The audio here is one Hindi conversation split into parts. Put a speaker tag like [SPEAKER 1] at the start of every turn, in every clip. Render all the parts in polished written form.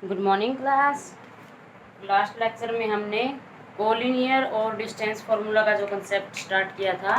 [SPEAKER 1] Good morning class. Last lecture में हमने कोलिनियर और डिस्टेंस फार्मूला का जो कंसेप्ट स्टार्ट किया था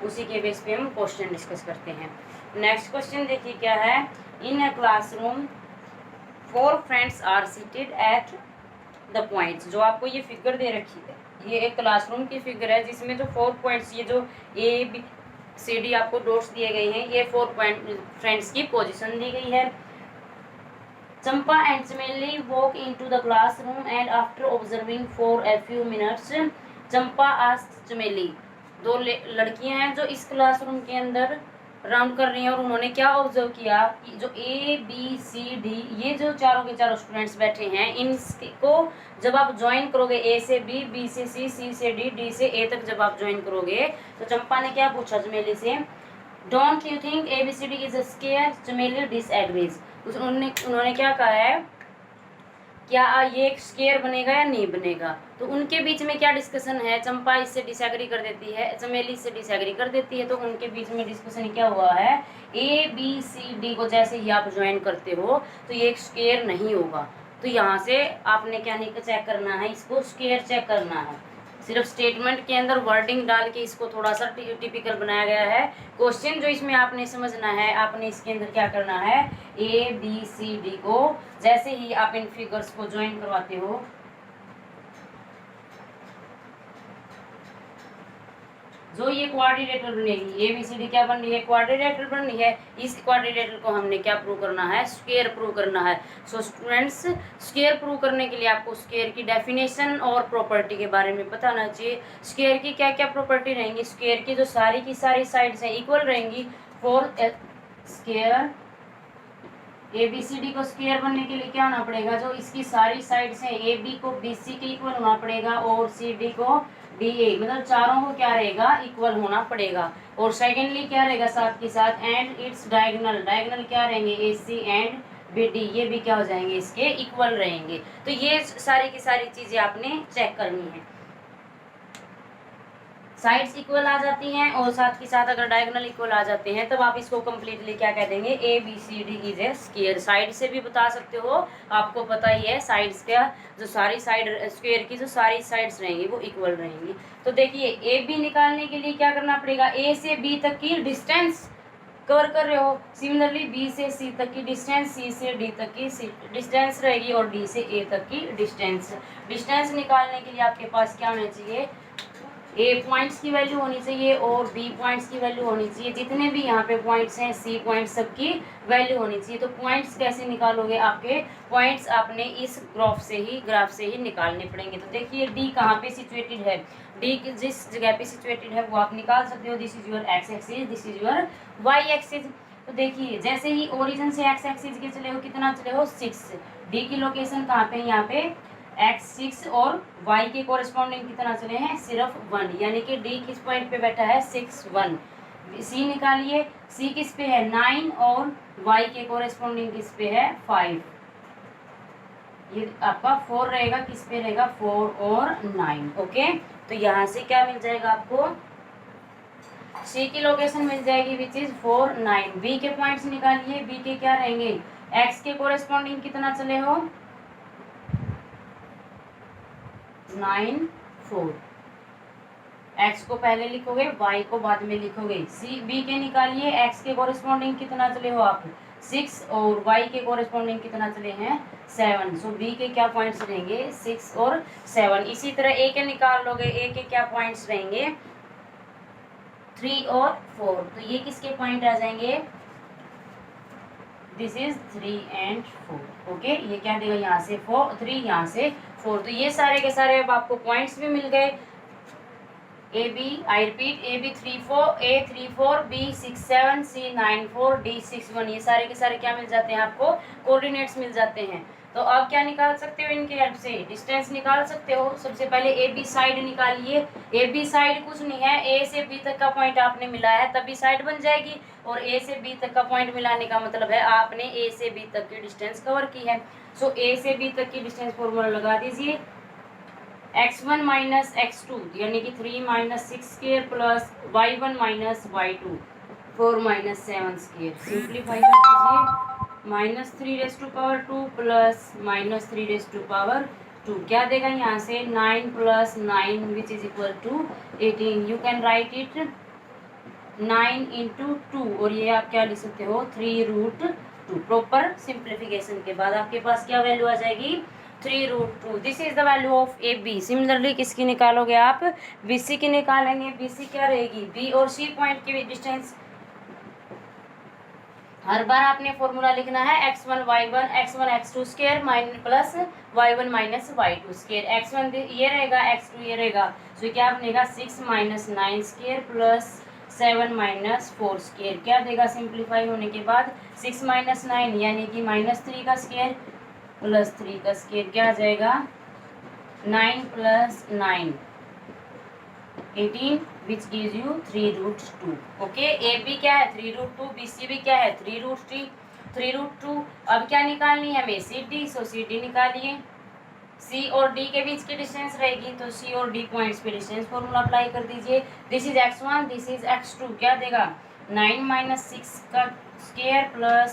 [SPEAKER 1] उसी के बेस पे हम क्वेश्चन डिस्कस करते हैं। नेक्स्ट क्वेश्चन देखिए क्या है। In a classroom 4 friends are seated at the points. जो आपको ये फिगर दे रखी है, ये एक क्लासरूम की फिगर है जिसमें जो 4 पॉइंट्स, ये जो ए बी सी डी आपको डॉट्स दिए गए हैं, ये 4 पॉइंट फ्रेंड्स की पोजीशन दी गई है। Champa and Chmeli walk into the classroom and after observing for a few minutes, Champa asked Chmeli, दो लड़कियां हैं जो इस क्लासरूम के अंदर राउंड कर रही हैं और उन्होंने क्या ऑब्जर्व किया कि जो ए बी सी डी ये जो चारों के चारों स्टूडेंट्स बैठे हैं, इनको जब आप ज्वाइन करोगे ए से बी से सी से डी से ए तक जब आप ज्वाइन करोगे, तो चंपा ने क्या पूछा चमेली से, don't you think ABCD is a square? चमेली डिसएग्रीज। उन्होंने क्या कहा है, क्या ये एक स्क्वायर बनेगा या नहीं बनेगा? तो उनके बीच में क्या डिस्कशन है, चंपा इससे डिसएग्री कर देती है, चमेली इससे डिसएग्री कर देती है। तो उनके बीच में डिस्कशन क्या हुआ है, ABCD को जैसे ही आप ज्वाइन करते हो तो ये एक स्क्वायर नहीं होगा। तो यहाँ से आपने क्या नहीं चेक करना है, इसको स्क्वायर चेक करना है। सिर्फ स्टेटमेंट के अंदर वर्डिंग डाल के इसको थोड़ा सा टिपिकल बनाया गया है। क्वेश्चन जो इसमें आपने समझना है, आपने इसके अंदर क्या करना है, ABCD को जैसे ही आप इन फिगर्स को ज्वाइन करवाते हो, जो ये क्वाड्रिलेटरल बनेगी, ABCD क्या बन रही है, क्वाड्रिलेटरल बन रही है। इस क्वाड्रिलेटरल को हमने क्या प्रूव करना है, स्क्वायर प्रूव करना है। सो स्टूडेंट्स, स्क्वायर प्रूव करने के लिए आपको स्क्वायर की डेफिनेशन और प्रॉपर्टी के बारे में पता होना चाहिए। स्क्वायर की क्या क्या प्रॉपर्टी रहेंगी, स्क्वायर की जो सारी की सारी साइड्स हैं इक्वल रहेंगी। फॉर स्क्वायर ABCD को स्क्वायर बनने के लिए क्या होना पड़ेगा, जो इसकी सारी साइड्स हैं AB को BC के इक्वल होना पड़ेगा और CD को DA, मतलब चारों को क्या रहेगा, इक्वल होना पड़ेगा। और सेकेंडली क्या रहेगा साथ के साथ, एंड इट्स डायगोनल, डायगोनल क्या रहेंगे, AC एंड BD, ये भी क्या हो जाएंगे, इसके इक्वल रहेंगे। तो ये सारी की सारी चीजें आपने चेक करनी है। साइड्स इक्वल आ जाती हैं और साथ के साथ अगर डायगोनल इक्वल आ जाते हैं तब आप इसको कंप्लीटली क्या कह देंगे, ABCD is a square. Side से भी बता सकते हो, आपको पता ही है साइड्स का, जो सारी साइड स्क्वायर की जो सारी साइड्स रहेंगी वो इक्वल रहेंगी। तो देखिए AB निकालने के लिए क्या करना पड़ेगा, A से B तक की डिस्टेंस कवर कर रहे हो, सिमिलरली B से C तक की डिस्टेंस, C से D तक की डिस्टेंस रहेगी और D से A तक की डिस्टेंस। डिस्टेंस निकालने के लिए आपके पास क्या होना चाहिए, A पॉइंट्स की वैल्यू होनी चाहिए और B पॉइंट्स की वैल्यू होनी चाहिए। जितने भी यहाँ पे पॉइंट्स हैं, C पॉइंट्स सबकी वैल्यू होनी चाहिए। तो पॉइंट्स कैसे निकालोगे, आपके पॉइंट्स आपने इस ग्राफ से ही निकालने पड़ेंगे। तो देखिए D कहाँ पे सिचुएटेड है, D जिस जगह पे सिचुएटेड है वो आप निकाल सकते हो। This is your x axis, this is your y axis. तो देखिए जैसे ही ओरिजिन से x एक्सिस के चले हो, कितना चले हो, 6। D की लोकेशन कहाँ पे, यहाँ पे x6 और y के कोरेस्पॉन्डिंग कितना चले हैं, सिर्फ 1, यानी कि D किस पॉइंट पे बैठा है, 6 1। C निकालिए, C किस पे है, 9 और y के कोरेस्पॉन्डिंग किस पे है, 5। ये आपका 4 रहेगा, किस पे रहेगा, 4 और 9। ओके, तो यहाँ से क्या मिल जाएगा आपको, C की लोकेशन मिल जाएगी विच इज 4 9। B के पॉइंट्स निकालिए, B के क्या रहेंगे, x के कोरेस्पॉन्डिंग कितना चले हो, 9 4। x को पहले लिखोगे, y को बाद में लिखोगे। B के निकालिए, x के कोरेस्पॉन्डिंग कितना चले हो आप, 6 और y के कोरेस्पॉन्डिंग कितना चले हैं, 7। सो B के क्या पॉइंट्स रहेंगे, 6 और 7। इसी तरह A के निकाल लोगे, A के क्या पॉइंट्स रहेंगे, 3 और 4। तो ये किसके पॉइंट आ जाएंगे, दिस इज 3 and 4। ओके, ये क्या देगा, यहाँ से 3, यहाँ से 4। तो ये सारे के सारे अब आपको पॉइंट्स भी मिल गए। AB, I repeat, AB 3 4, A 3 4, B 6 7, C 9 4, D 6 1। ये सारे के सारे क्या मिल जाते हैं, आपको कोऑर्डिनेट्स मिल जाते हैं। तो आप क्या निकाल सकते हो, इनके हेल्प से डिस्टेंस निकाल सकते हो। सबसे पहले AB साइड निकालिए। AB साइड कुछ नहीं है, A से B तक का पॉइंट आपने मिला है तभी साइड बन जाएगी, और A से B तक का पॉइंट मिलाने का मतलब है आपने A से B तक की डिस्टेंस कवर की है। सो A से B तक की डिस्टेंस फॉर्मूला लगा दीजिए, x1 माइनस x2 यानी कि 3 minus 6 square plus y1 minus y2 4 minus 7 square. Simplify कर दीजिए, -3⁻² प्लस -3⁻², क्या देगा यहाँ से 9 + 9 which is equal to 18। You can write it 9 × 2 और ये आप क्या लिख सकते हो 3√2। प्रॉपर सिंप्लीफिकेशन के बाद आपके पास क्या वैल्यू आ जाएगी 3√2। This is the value of A B. Similarly किसकी निकालोगे आप बी सी की निकालेंगे। बी सी क्या रहेगी बी और सी पॉइंट की डिस्टेंस। हर बार आपने फॉर्मूला लिखना है x1 y1 x1 x2 square plus y1 minus y2 square. x1 ये रहेगा x2 ये रहेगा, तो क्या बनेगा 6 - 9 स्क्वायर प्लस 7 - 4 स्क्वायर। क्या देगा सिंप्लीफाई होने के बाद 6 - 9 यानी कि -3 का स्क्वायर प्लस 3 का स्क्वायर। क्या आ जाएगा 9 + 9 18 which gives you 3√2। Okay A B क्या है 3√2, बी सी भी क्या है 3√2। अब क्या निकालनी है हमें सी डी, सो सी डी निकालिए। सी और डी के बीच की डिस्टेंस रहेगी, तो सी और डी पॉइंट्स पे डिस्टेंस फॉर्मूला अप्लाई कर दीजिए। This is x1 this is x2। क्या देगा 9 - 6 का स्क्वायर प्लस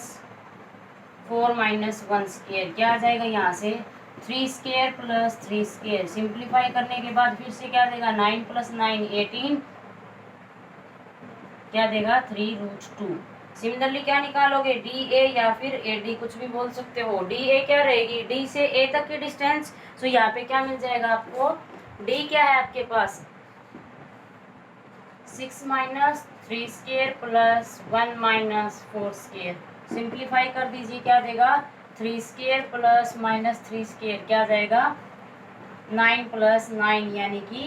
[SPEAKER 1] 4 - 1 स्क्वायर। क्या आ जाएगा यहाँ से 3 स्क्वायर प्लस 3 स्क्वायर। सिंप्लीफाई करने के बाद फिर से क्या देगा 9 + 9 18। क्या देगा 3√2। सिमिलरली क्या निकालोगे डी ए या फिर ए डी, कुछ भी बोल सकते हो। डी ए क्या रहेगी डी से ए तक की डिस्टेंस, तो यहाँ पे क्या मिल जाएगा आपको डी क्या है आपके पास 6 - 3 स्क्वायर प्लस 1 - 4 स्क्वायर। सिंप्लीफाई कर दीजिए क्या देगा 3 स्क्वायर प्लस -3 स्क्वायर। क्या जाएगा 9 + 9 यानी कि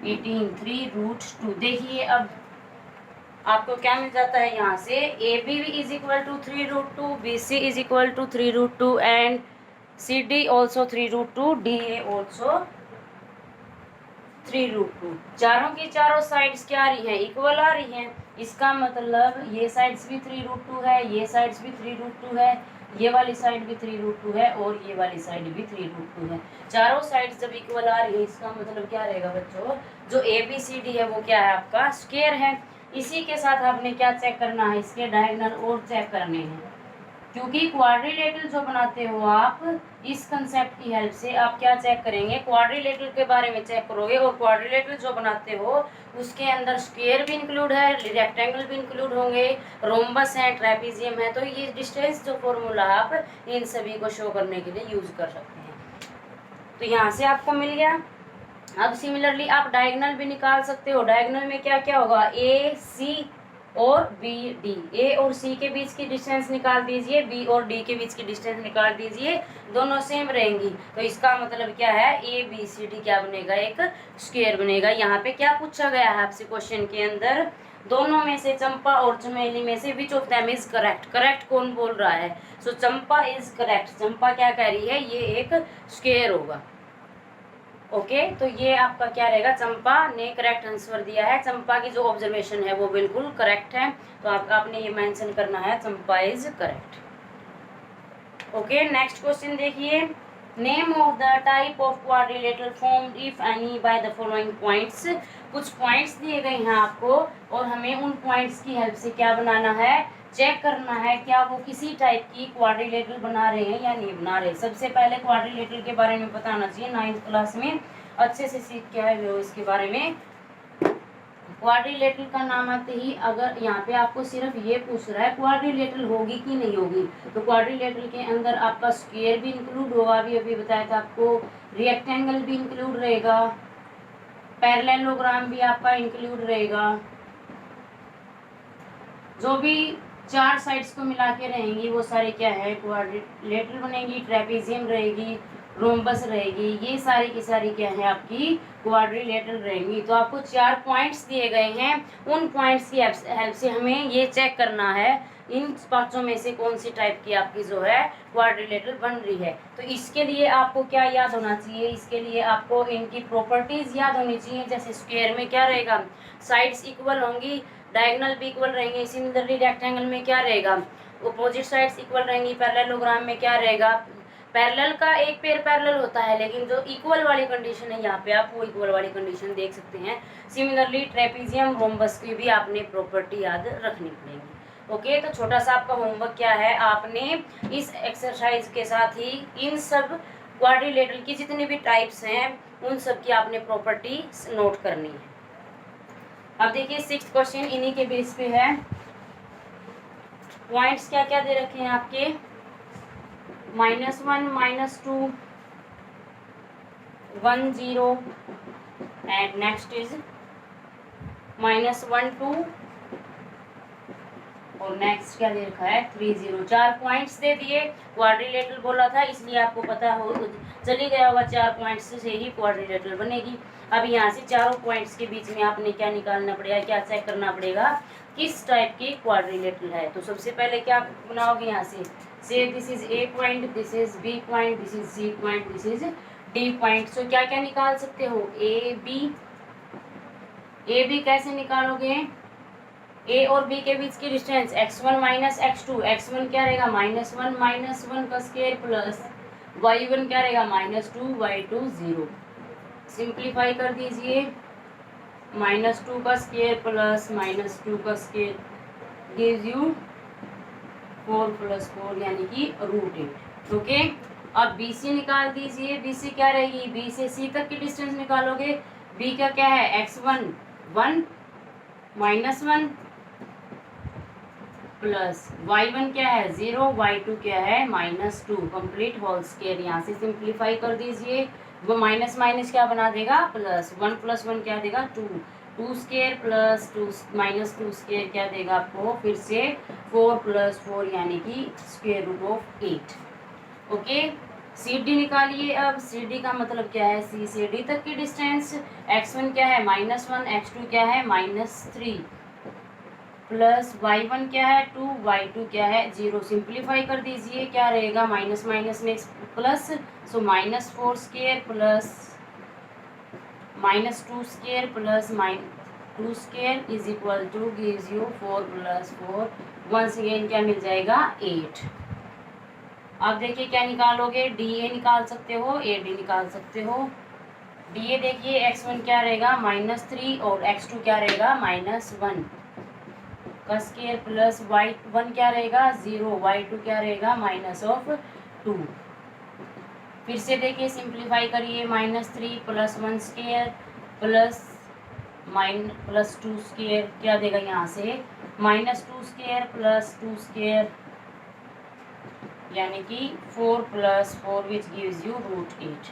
[SPEAKER 1] 18 3√2। देखिए अब आपको क्या मिल जाता है यहाँ से A B is equal to 3√2, B C is equal to 3√2 and C D also 3√2, D A also 3√2। चारों की चारों साइड्स क्या आ रही हैं इक्वल आ रही हैं। इसका मतलब ये साइड्स भी 3√2 है, ये साइड्स भी 3√2 है, ये वाली साइड भी 3√2 है और ये वाली साइड भी 3√2 है। चारों साइड्स जब इक्वल आ रही है इसका मतलब क्या रहेगा बच्चों जो ए बी सी डी है वो क्या है आपका स्क्वायर है। इसी के साथ आपने क्या चेक करना है इसके डायगोनल और चेक करने हैं, क्योंकि क्वाड्रिलेटरल जो बनाते हो आप इस कंसेप्ट की हेल्प से आप क्या चेक करेंगे क्वाड्रिलेटरल के बारे में चेक करोगे। और क्वाड्रिलेटरल जो बनाते हो उसके अंदर स्क्वायर भी इंक्लूड है, रेक्टेंगल भी इंक्लूड होंगे, रोम्बस है, ट्रेपीजियम है। तो ये डिस्टेंस जो फॉर्मूला आप इन सभी को शो करने के लिए यूज कर सकते हैं। तो यहाँ से आपको मिल गया। अब सिमिलरली आप डायगोनल भी निकाल सकते हो। डायगोनल में क्या क्या होगा ए सी और बी डी। ए और सी के बीच की डिस्टेंस निकाल दीजिए, बी और डी के बीच की डिस्टेंस निकाल दीजिए, दोनों सेम रहेंगी। तो इसका मतलब क्या है ए बी सी डी क्या बनेगा एक स्क्वायर बनेगा। यहाँ पे क्या पूछा गया है आपसे क्वेश्चन के अंदर दोनों में से चंपा और चमेली में से which of them is correct. Correct कौन बोल रहा है सो चंपा इज करेक्ट। चंपा क्या कह रही है ये एक स्क्वायर होगा। ओके तो ये आपका क्या रहेगा चंपा ने करेक्ट आंसर दिया है। चंपा की जो ऑब्जर्वेशन है वो बिल्कुल करेक्ट है, तो आपने ये मेंशन करना है Champa is correct. Okay next question देखिए name of the type of quadrilateral formed if any by the following points. कुछ पॉइंट्स दिए गए हैं आपको और हमें उन पॉइंट्स की हेल्प से क्या बनाना है चेक करना है क्या वो किसी टाइप की क्वाड्रिलेटरल बना रहे हैं या नहीं बना रहे। सबसे पहले क्वाड्रिलेटरल के बारे में बताना चाहिए, 9th क्लास में अच्छे से सीख के आए हो इसके बारे में। क्वाड्रिलेटरल का नाम आते ही अगर यहाँ पे आपको सिर्फ ये पूछ रहा है क्वाड्रिलेटरल होगी कि नहीं होगी, तो क्वाड्रिलेटरल के अंदर आपका स्क्वायर भी इंक्लूड होगा, अभी बताया था आपको, रेक्टेंगल भी इंक्लूड रहेगा, पैरेललोग्राम भी आपका इंक्लूड रहेगा, जो भी चार साइड्स को मिला के रहेंगी वो सारे क्या है क्वाड्रिलेटरल बनेगी। ट्रेपीजियम रहेगी, रोम्बस रहेगी, ये सारी की सारी क्या है आपकी क्वाड्रिलेटरल रहेंगी। तो आपको 4 पॉइंट्स दिए गए हैं, उन पॉइंट्स की हेल्प से हमें ये चेक करना है इन पांचों में से कौन सी टाइप की आपकी जो है क्वाड्रिलेटरल बन रही है। तो इसके लिए आपको क्या याद होना चाहिए, इसके लिए आपको इनकी प्रॉपर्टीज याद होनी चाहिए। जैसे स्क्वायर में क्या रहेगा साइड्स इक्वल होंगी, डायगोनल भी इक्वल रहेंगे। सिमिलरली रेक्टेंगल में क्या रहेगा अपोजिट साइड्स इक्वल रहेंगी। पैरेललोग्राम में क्या रहेगा पैरेलल का एक पेयर पैरेलल होता है, लेकिन जो इक्वल वाली कंडीशन है यहाँ पे आप वो इक्वल वाली कंडीशन देख सकते हैं। सिमिलरली ट्रेपीजियम रोम्बस की भी आपने प्रॉपर्टी याद रखनी पड़ेगी। ओके, तो छोटा सा आपका होमवर्क क्या है, आपने इस एक्सरसाइज के साथ ही इन सब क्वाड्रिलेटरल की जितनी भी टाइप्स हैं उन सब की आपने प्रॉपर्टी नोट करनी है। अब देखिए 6th क्वेश्चन इन्हीं के बेस पे है। पॉइंट्स क्या क्या दे रखे हैं आपके, -1, -2, 1 0 एंड नेक्स्ट इज -1 2 और नेक्स्ट क्या दे रखा है 3 0। 4 पॉइंट्स दे दिए, क्वाड्रिलेटरल बोला था इसलिए आपको पता हो चली गया होगा 4 पॉइंट्स से ही क्वाड्रिलेटरल बनेगी। अब यहाँ से चारों पॉइंट्स के बीच में आपने क्या निकालना पड़ेगा, क्या चेक करना पड़ेगा किस टाइप की क्वाड्रिलेटरल है। तो सबसे पहले क्या बनाओगे यहाँ से this is A point, this is B point, this is C point, this is D point. So क्या क्या निकाल सकते हो, ए बी कैसे निकालोगे, ए और बी के बीच की distance x1 minus x2, x1 क्या रहेगा -1 का स्क्वायर प्लस y1 क्या रहेगा -2 y2 0। सिंप्लीफाई कर दीजिए, -2 का स्क्वायर प्लस -2 का स्क्वायर गिव्स यू 4 + 4 यानी कि √8। ओके, अब BC निकाल दीजिए, BC क्या रहेगी, B से C तक की डिस्टेंस निकालोगे, B का क्या है x1 1 -1 प्लस y1 क्या है 0, y2 क्या है -2 कंप्लीट होल स्क्वायर। यहाँ से सिंप्लीफाई कर दीजिए, वो माइनस माइनस क्या बना देगा प्लस, 1 + 1 क्या देगा 2 स्क्वायर प्लस 2 -2 स्क्वायर क्या देगा आपको फिर से 4 + 4 यानी कि √8। ओके, CD निकालिए। अब CD का मतलब क्या है, C से D तक की डिस्टेंस, x1 क्या है -1, x2 क्या है -3 प्लस y1 क्या है 2, y2 क्या है 0। सिंप्लीफाई कर दीजिए, क्या रहेगा माइनस माइनस में plus, so -4 square plus -2 square plus -2 square is equal to gives you 4 + 4 once again क्या मिल जाएगा 8। अब देखिए क्या निकालोगे, DA निकाल सकते हो, AD निकाल सकते हो। DA देखिए x1 क्या रहेगा -3 और x2 क्या रहेगा -1 का स्क्वायर प्लस y1 क्या रहेगा 0, y2 क्या रहेगा -2। फिर से देखिए सिंप्लीफाई करिए, -3 + 1 स्क्वायर प्लस 2 स्क्वायर क्या देगा यहाँ से -2 स्क्वायर प्लस 2 स्क्वायर यानी कि 4 + 4 विच गिव्स यू √8।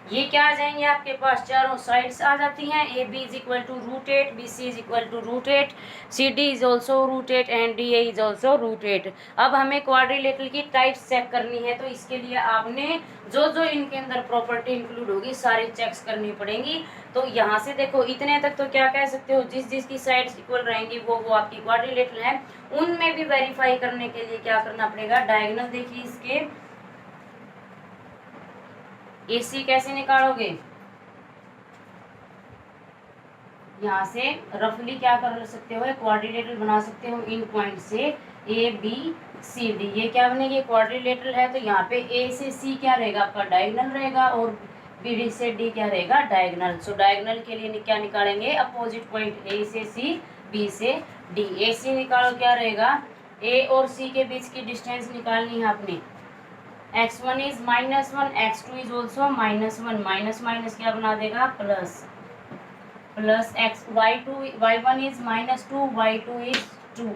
[SPEAKER 1] ये क्या आ जाएंगे आपके पास, चारों साइड्स आ जाती हैं। AB = √8, BC = √8, CD is also √8 and DA is also √8। अब हमें क्वाड्रिलेटरल की टाइप्स चेक करनी है, तो इसके लिए आपने जो जो इनके अंदर प्रॉपर्टी इंक्लूड होगी सारी चेक्स करनी पड़ेंगी। तो यहाँ से देखो इतने तक तो क्या कह सकते हो, जिस जिसकी साइड्स इक्वल रहेंगी वो आपकी क्वाड्रिलेटरल है। उनमें भी वेरीफाई करने के लिए क्या करना पड़ेगा, डायगोनल देखिए इसके AC कैसे निकालोगे, यहाँ से रफली क्या कर सकते हो, क्वाड्रिलेटरल बना सकते हो इन पॉइंट से ABCD। ये क्या बनेगी क्वाड्रिलेटरल है, तो यहाँ पे A से C क्या रहेगा आपका डायगोनल रहेगा और BD से D क्या रहेगा डायगोनल। सो डायगोनल के लिए क्या निकालेंगे, अपोजिट पॉइंट A से C, B से D। AC निकालो क्या रहेगा, A और C के बीच की डिस्टेंस निकालनी है आपने, x1 is -1, x2 is also -1, minus minus क्या बना देगा plus y1 is -2, y2 is 2।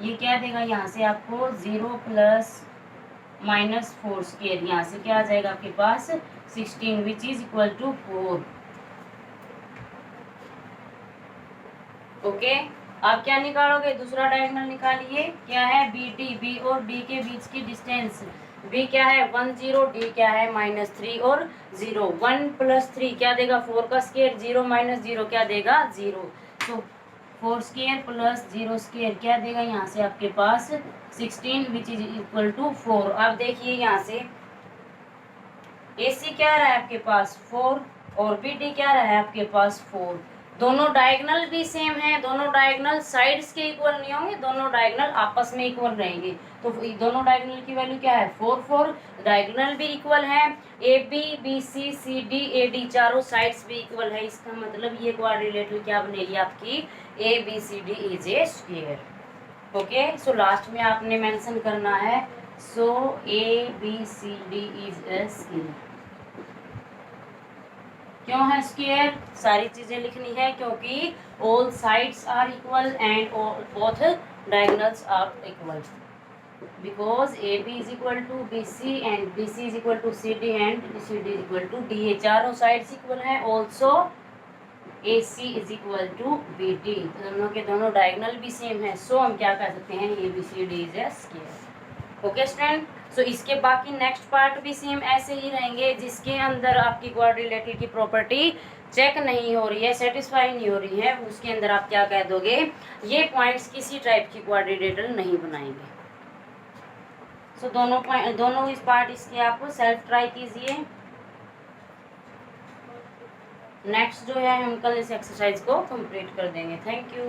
[SPEAKER 1] ये क्या देगा यहाँ से आपको 0 + -4 स्क्वायर, यहाँ से क्या आ जाएगा आपके पास 16 which is equal to 4। Okay, अब क्या निकालोगे, दूसरा डायगोनल निकालिए, क्या है BD, B और D के बीच की डिस्टेंस। B क्या है 1 0, D क्या है -3 और 0। 1 + 3 क्या देगा 4 का स्क्वायर, 0 - 0 क्या देगा 0। तो 4 स्क्वायर प्लस 0 स्क्वायर क्या देगा यहाँ से आपके पास 16 विच इज इक्वल टू 4। अब देखिए यहाँ से AC क्या रहा है आपके पास 4 और BD क्या रहा है आपके पास 4। दोनों डायगोनल भी सेम है, दोनों डायगोनल साइड्स के इक्वल नहीं होंगे, दोनों डायगोनल आपस में इक्वल रहेंगे। तो दोनों डायगोनल की वैल्यू क्या है 4 4, डायगोनल भी इक्वल है, AB BC CD AD चारों साइड्स भी इक्वल है। इसका मतलब ये क्वाड्रिलेटरल क्या बनेगी आपकी ABCD is a square. Okay, so last में आपने मेंशन करना है so ABCD is a square. क्यों है स्केयर? सारी चीजें लिखनी है क्योंकि all sides are equal and both diagonals are equal, because AB is equal to BC and BC is equal to CD and CD is equal to DA। चारों साइड्स इक्वल हैं। Also AC is equal to BD, दोनों के दोनों डायगोनल भी सेम है। सो हम क्या कह सकते हैं, ABCD is a square. Okay student, so इसके बाकी नेक्स्ट पार्ट भी सेम ऐसे ही रहेंगे, जिसके अंदर आपकी क्वाड्रिलेटरल की प्रॉपर्टी चेक नहीं हो रही है, सेटिस्फाई नहीं हो रही है, उसके अंदर आप क्या कह दोगे, ये पॉइंट्स किसी टाइप की क्वाड्रिलेटरल नहीं बनाएंगे। सो दोनों इस पार्ट इसके आप सेल्फ ट्राई कीजिए। नेक्स्ट जो है हम कल इस एक्सरसाइज को कंप्लीट कर देंगे। Thank you.